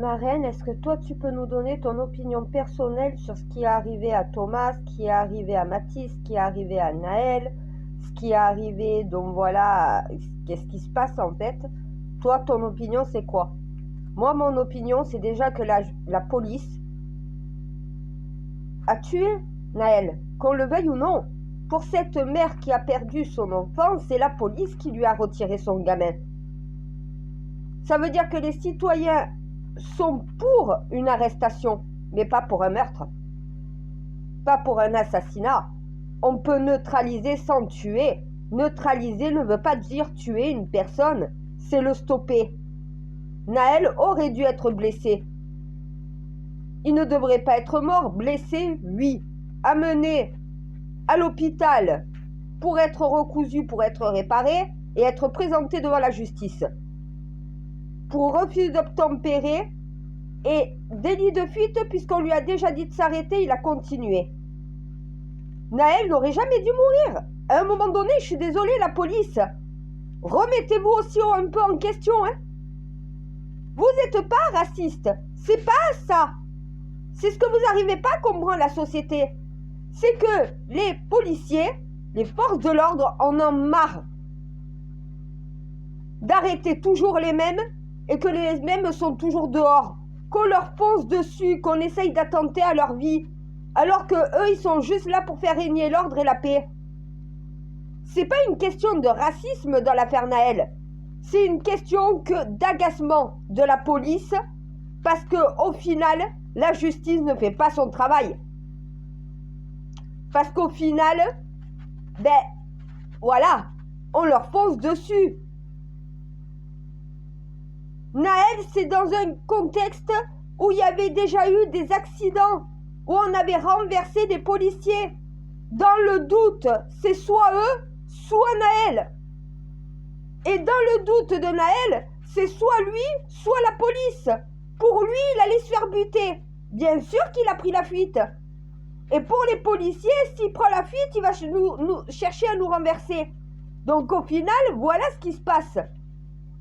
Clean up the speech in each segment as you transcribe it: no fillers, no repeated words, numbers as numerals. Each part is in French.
marraine, est-ce que toi tu peux nous donner ton opinion personnelle sur ce qui est arrivé à Thomas, ce qui est arrivé à Mathis, ce qui est arrivé à Naël, ce qui est arrivé, donc voilà, qu'est-ce qui se passe en fait? Toi, ton opinion c'est quoi? Moi, mon opinion c'est déjà que la police a tué Naël, qu'on le veuille ou non. Pour cette mère qui a perdu son enfant, c'est la police qui lui a retiré son gamin. Ça veut dire que les citoyens sont pour une arrestation, mais pas pour un meurtre, pas pour un assassinat. On peut neutraliser sans tuer. Neutraliser ne veut pas dire tuer une personne, c'est le stopper. Naël aurait dû être blessé. Il ne devrait pas être mort, blessé, oui. Amené à l'hôpital pour être recousu, pour être réparé et être présenté devant la justice. Pour refus d'obtempérer et délit de fuite, puisqu'on lui a déjà dit de s'arrêter, il a continué. Naël n'aurait jamais dû mourir. À un moment donné, je suis désolée, la police, remettez-vous aussi un peu en question. Vous n'êtes pas raciste, c'est pas ça. C'est ce que vous n'arrivez pas à comprendre, la société. C'est que les policiers, les forces de l'ordre, en ont marre d'arrêter toujours les mêmes et que les mêmes sont toujours dehors, qu'on leur fonce dessus, qu'on essaye d'attenter à leur vie, alors que eux ils sont juste là pour faire régner l'ordre et la paix. C'est pas une question de racisme dans l'affaire Naël, c'est une question d'agacement de la police, parce que au final, la justice ne fait pas son travail. Parce qu'au final, voilà, on leur fonce dessus. Naël, c'est dans un contexte où il y avait déjà eu des accidents, où on avait renversé des policiers. Dans le doute, c'est soit eux, soit Naël. Et dans le doute de Naël, c'est soit lui, soit la police. Pour lui, il allait se faire buter. Bien sûr qu'il a pris la fuite. Et pour les policiers, s'il prend la fuite, il va nous chercher à nous renverser. Donc au final, voilà ce qui se passe.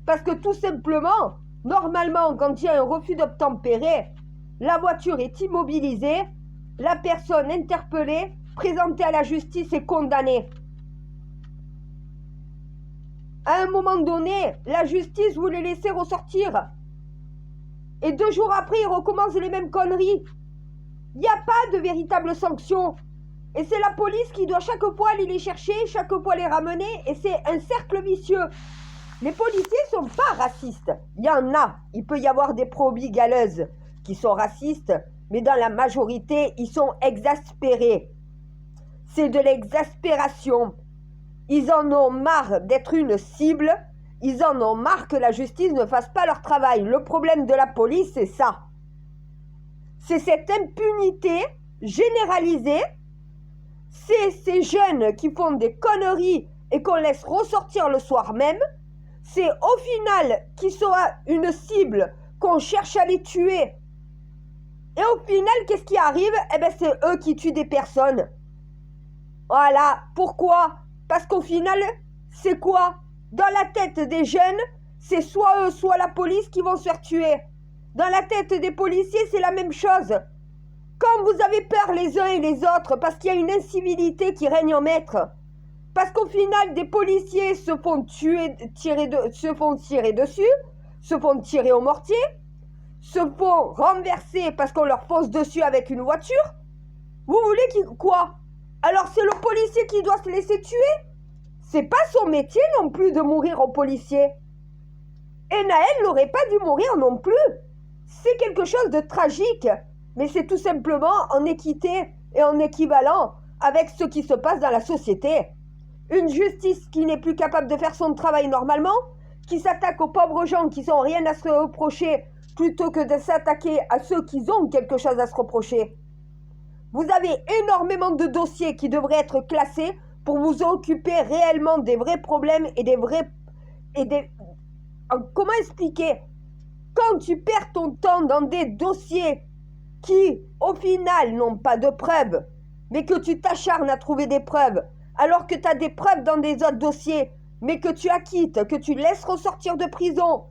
Parce que tout simplement, normalement, quand il y a un refus d'obtempérer, la voiture est immobilisée, la personne interpellée, présentée à la justice et condamnée. À un moment donné, la justice voulait laisser ressortir. Et 2 jours après, ils recommencent les mêmes conneries. Il n'y a pas de véritable sanction. Et c'est la police qui doit chaque fois aller les chercher, chaque fois les ramener. Et c'est un cercle vicieux. Les policiers ne sont pas racistes. Il y en a. Il peut y avoir des pro-bigaleuses qui sont racistes. Mais dans la majorité, ils sont exaspérés. C'est de l'exaspération. Ils en ont marre d'être une cible. Ils en ont marre que la justice ne fasse pas leur travail. Le problème de la police, c'est ça. C'est cette impunité généralisée. C'est ces jeunes qui font des conneries et qu'on laisse ressortir le soir même. C'est au final qu'ils sont une cible, qu'on cherche à les tuer. Et au final, qu'est-ce qui arrive? C'est eux qui tuent des personnes. Voilà. Pourquoi? Parce qu'au final, c'est quoi? Dans la tête des jeunes, c'est soit eux, soit la police qui vont se faire tuer. Dans la tête des policiers, c'est la même chose. Quand vous avez peur les uns et les autres, parce qu'il y a une incivilité qui règne en maître, parce qu'au final, des policiers se font tirer dessus, se font tirer au mortier, se font renverser parce qu'on leur fonce dessus avec une voiture, vous voulez quoi? Alors c'est le policier qui doit se laisser tuer? C'est pas son métier non plus de mourir au policier. Et Naël n'aurait pas dû mourir non plus. C'est quelque chose de tragique, mais c'est tout simplement en équité et en équivalent avec ce qui se passe dans la société. Une justice qui n'est plus capable de faire son travail normalement, qui s'attaque aux pauvres gens qui n'ont rien à se reprocher, plutôt que de s'attaquer à ceux qui ont quelque chose à se reprocher. Vous avez énormément de dossiers qui devraient être classés pour vous occuper réellement des vrais problèmes et comment expliquer? Quand tu perds ton temps dans des dossiers qui, au final, n'ont pas de preuves, mais que tu t'acharnes à trouver des preuves, alors que tu as des preuves dans des autres dossiers, mais que tu acquittes, que tu laisses ressortir de prison,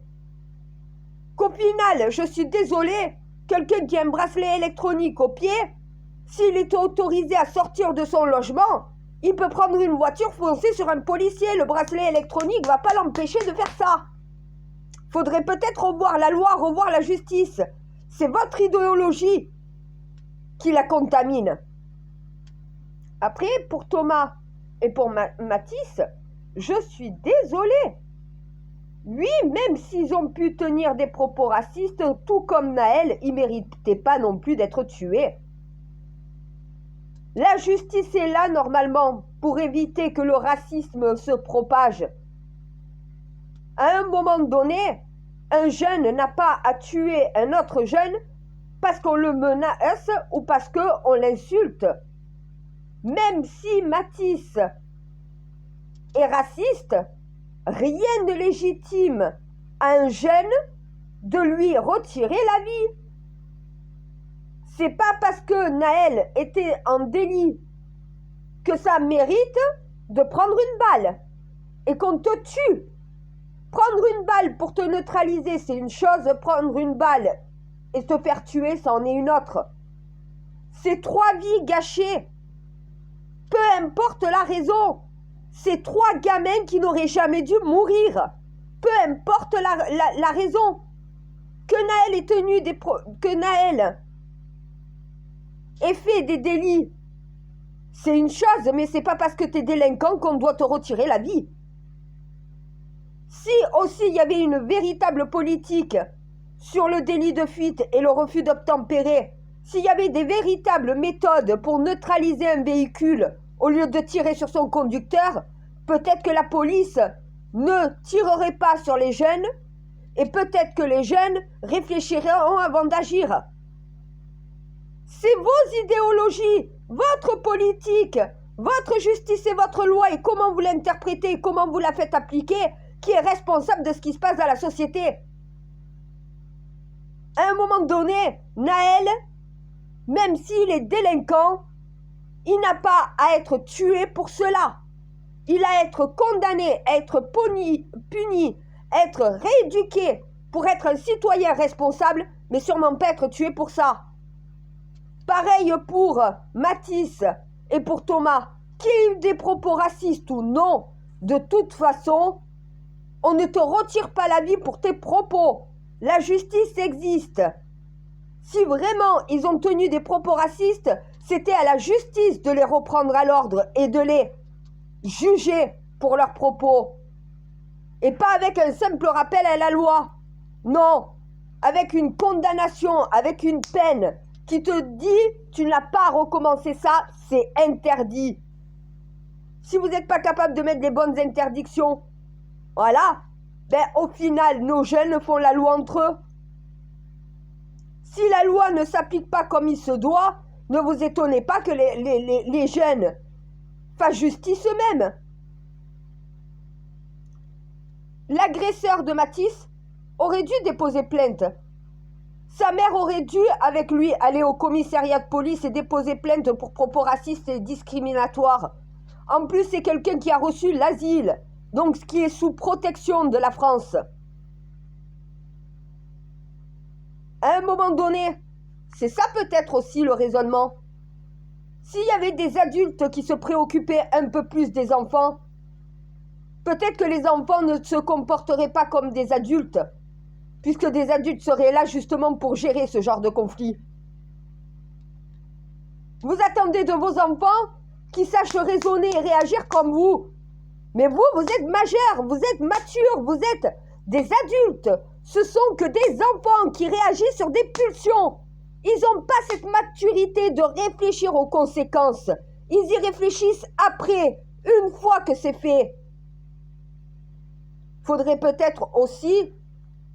qu'au final, je suis désolée, quelqu'un qui a un bracelet électronique au pied, s'il est autorisé à sortir de son logement, il peut prendre une voiture, foncer sur un policier. Le bracelet électronique ne va pas l'empêcher de faire ça. Faudrait peut-être revoir la loi, revoir la justice. C'est votre idéologie qui la contamine. Après, pour Thomas et pour Mathis, je suis désolée. Oui, même s'ils ont pu tenir des propos racistes, tout comme Naël, ils ne méritaient pas non plus d'être tués. La justice est là normalement pour éviter que le racisme se propage. À un moment donné, un jeune n'a pas à tuer un autre jeune parce qu'on le menace ou parce qu'on l'insulte. Même si Mathis est raciste, rien ne légitime à un jeune de lui retirer la vie. C'est pas parce que Naël était en délit que ça mérite de prendre une balle et qu'on te tue. Prendre une balle pour te neutraliser, c'est une chose. Prendre une balle et te faire tuer, ça en est une autre. C'est 3 vies gâchées. Peu importe la raison. C'est 3 gamins qui n'auraient jamais dû mourir. Peu importe la raison. Que Naël ait tenu que Naël ait fait des délits, c'est une chose, mais c'est pas parce que tu es délinquant qu'on doit te retirer la vie. Si aussi il y avait une véritable politique sur le délit de fuite et le refus d'obtempérer, s'il y avait des véritables méthodes pour neutraliser un véhicule au lieu de tirer sur son conducteur, peut-être que la police ne tirerait pas sur les jeunes et peut-être que les jeunes réfléchiront avant d'agir. C'est vos idéologies, votre politique, votre justice et votre loi et comment vous l'interprétez et comment vous la faites appliquer qui est responsable de ce qui se passe dans la société. À un moment donné, Naël, même s'il est délinquant, il n'a pas à être tué pour cela. Il a à être condamné, à être puni, à être rééduqué pour être un citoyen responsable, mais sûrement pas être tué pour ça. Pareil pour Mathis et pour Thomas, qu'il y ait eu des propos racistes ou non, de toute façon, on ne te retire pas la vie pour tes propos. La justice existe. Si vraiment ils ont tenu des propos racistes, c'était à la justice de les reprendre à l'ordre et de les juger pour leurs propos. Et pas avec un simple rappel à la loi. Non, avec une condamnation, avec une peine qui te dit tu n'as pas à recommencer ça, c'est interdit. Si vous n'êtes pas capable de mettre les bonnes interdictions, voilà, ben au final, nos jeunes font la loi entre eux. Si la loi ne s'applique pas comme il se doit, ne vous étonnez pas que les jeunes fassent justice eux-mêmes. L'agresseur de Mathis aurait dû déposer plainte. Sa mère aurait dû, avec lui, aller au commissariat de police et déposer plainte pour propos racistes et discriminatoires. En plus, c'est quelqu'un qui a reçu l'asile, donc ce qui est sous protection de la France. À un moment donné, c'est ça peut-être aussi le raisonnement. S'il y avait des adultes qui se préoccupaient un peu plus des enfants, peut-être que les enfants ne se comporteraient pas comme des adultes, puisque des adultes seraient là justement pour gérer ce genre de conflit. Vous attendez de vos enfants qu'ils sachent raisonner et réagir comme vous. Mais vous, vous êtes majeurs, vous êtes matures, vous êtes des adultes. Ce sont que des enfants qui réagissent sur des pulsions. Ils n'ont pas cette maturité de réfléchir aux conséquences. Ils y réfléchissent après, une fois que c'est fait. Faudrait peut-être aussi,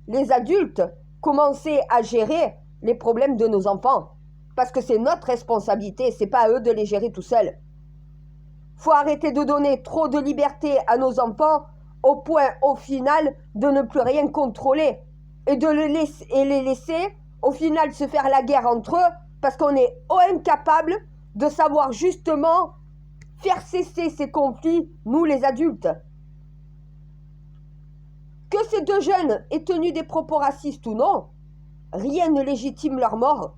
les adultes, commencer à gérer les problèmes de nos enfants. Parce que c'est notre responsabilité, c'est pas à eux de les gérer tout seuls. Faut arrêter de donner trop de liberté à nos enfants au point, au final, de ne plus rien contrôler et de les laisser, au final, se faire la guerre entre eux parce qu'on est incapable de savoir justement faire cesser ces conflits, nous les adultes. Que ces deux jeunes aient tenu des propos racistes ou non, rien ne légitime leur mort,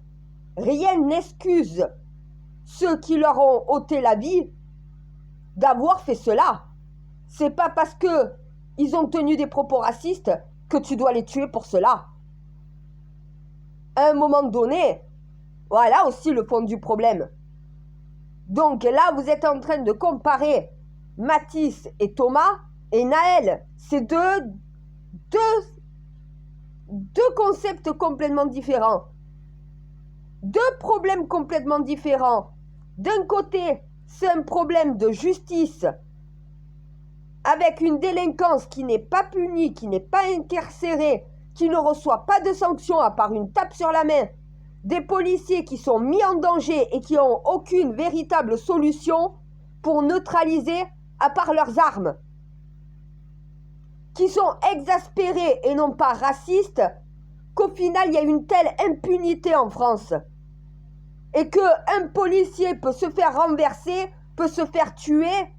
rien n'excuse ceux qui leur ont ôté la vie d'avoir fait cela. C'est pas parce que ils ont tenu des propos racistes que tu dois les tuer pour cela. À un moment donné, voilà aussi le fond du problème. Donc là, vous êtes en train de comparer Mathis et Thomas et Naël. C'est deux concepts complètement différents. Deux problèmes complètement différents. D'un côté, c'est un problème de justice avec une délinquance qui n'est pas punie, qui n'est pas incarcérée, qui ne reçoit pas de sanctions à part une tape sur la main, des policiers qui sont mis en danger et qui n'ont aucune véritable solution pour neutraliser à part leurs armes, qui sont exaspérés et non pas racistes, qu'au final il y a une telle impunité en France et qu'un policier peut se faire renverser, peut se faire tuer,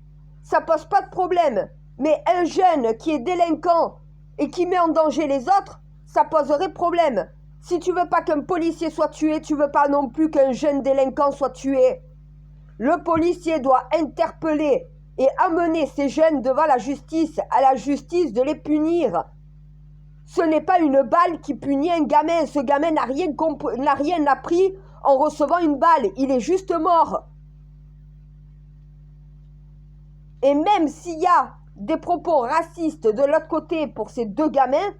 ça pose pas de problème. Mais un jeune qui est délinquant et qui met en danger les autres, ça poserait problème. Si tu veux pas qu'un policier soit tué, tu veux pas non plus qu'un jeune délinquant soit tué. Le policier doit interpeller et amener ces jeunes devant la justice, à la justice de les punir. Ce n'est pas une balle qui punit un gamin. Ce gamin n'a rien appris en recevant une balle. Il est juste mort. Et même s'il y a des propos racistes de l'autre côté pour ces deux gamins,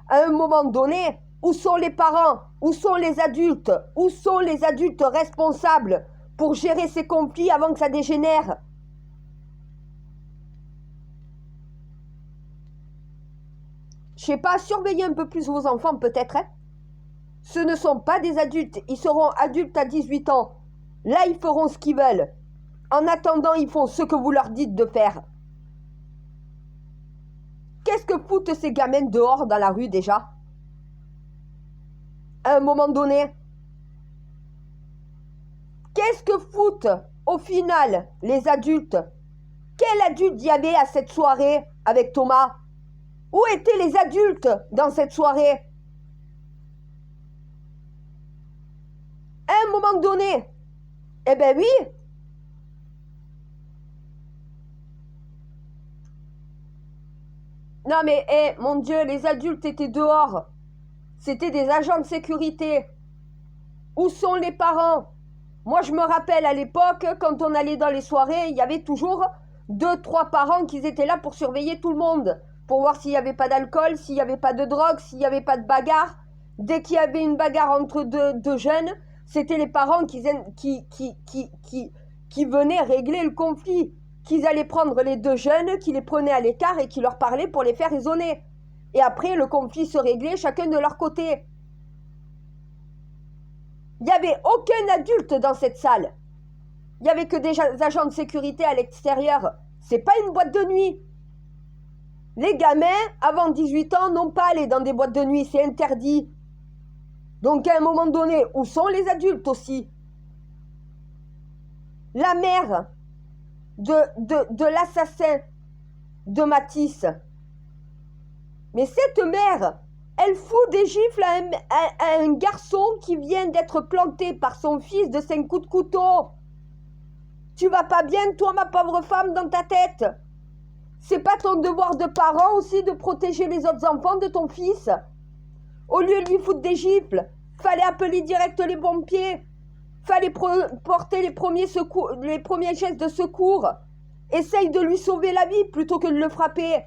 à un moment donné, où sont les parents? Où sont les adultes? Où sont les adultes responsables pour gérer ces conflits avant que ça dégénère? Je sais pas, surveillez un peu plus vos enfants peut-être. Hein? Ce ne sont pas des adultes, ils seront adultes à 18 ans. Là, ils feront ce qu'ils veulent. En attendant, ils font ce que vous leur dites de faire. Qu'est-ce que foutent ces gamins dehors dans la rue déjà? À un moment donné, qu'est-ce que foutent au final les adultes? Quel adulte y avait à cette soirée avec Thomas? Où étaient les adultes dans cette soirée? À un moment donné, eh ben oui. Non mais, mon Dieu, les adultes étaient dehors. C'était des agents de sécurité. Où sont les parents? Moi, je me rappelle à l'époque, quand on allait dans les soirées, il y avait toujours 2-3 parents qui étaient là pour surveiller tout le monde. Pour voir s'il n'y avait pas d'alcool, s'il n'y avait pas de drogue, s'il n'y avait pas de bagarre. Dès qu'il y avait une bagarre entre deux jeunes, c'était les parents qui venaient régler le conflit. Qu'ils allaient prendre les deux jeunes, qui les prenaient à l'écart et qui leur parlaient pour les faire raisonner. Et après, le conflit se réglait chacun de leur côté. Il n'y avait aucun adulte dans cette salle. Il n'y avait que des agents de sécurité à l'extérieur. C'est pas une boîte de nuit. Les gamins, avant 18 ans, n'ont pas allé dans des boîtes de nuit. C'est interdit. Donc, à un moment donné, où sont les adultes aussi? La mère de l'assassin de Mathis. Mais cette mère, elle fout des gifles à un garçon qui vient d'être planté par son fils de 5 coups de couteau. Tu vas pas bien, toi, ma pauvre femme, dans ta tête? C'est pas ton devoir de parent aussi de protéger les autres enfants de ton fils? Au lieu de lui foutre des gifles, fallait appeler direct les pompiers. Fallait porter les premiers gestes de secours. Essaye de lui sauver la vie plutôt que de le frapper.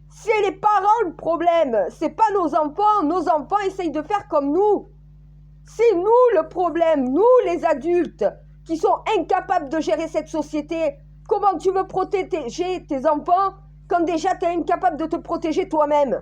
C'est les parents le problème. C'est pas nos enfants. Nos enfants essayent de faire comme nous. C'est nous le problème. Nous les adultes qui sont incapables de gérer cette société. Comment tu veux protéger tes enfants quand déjà tu es incapable de te protéger toi-même?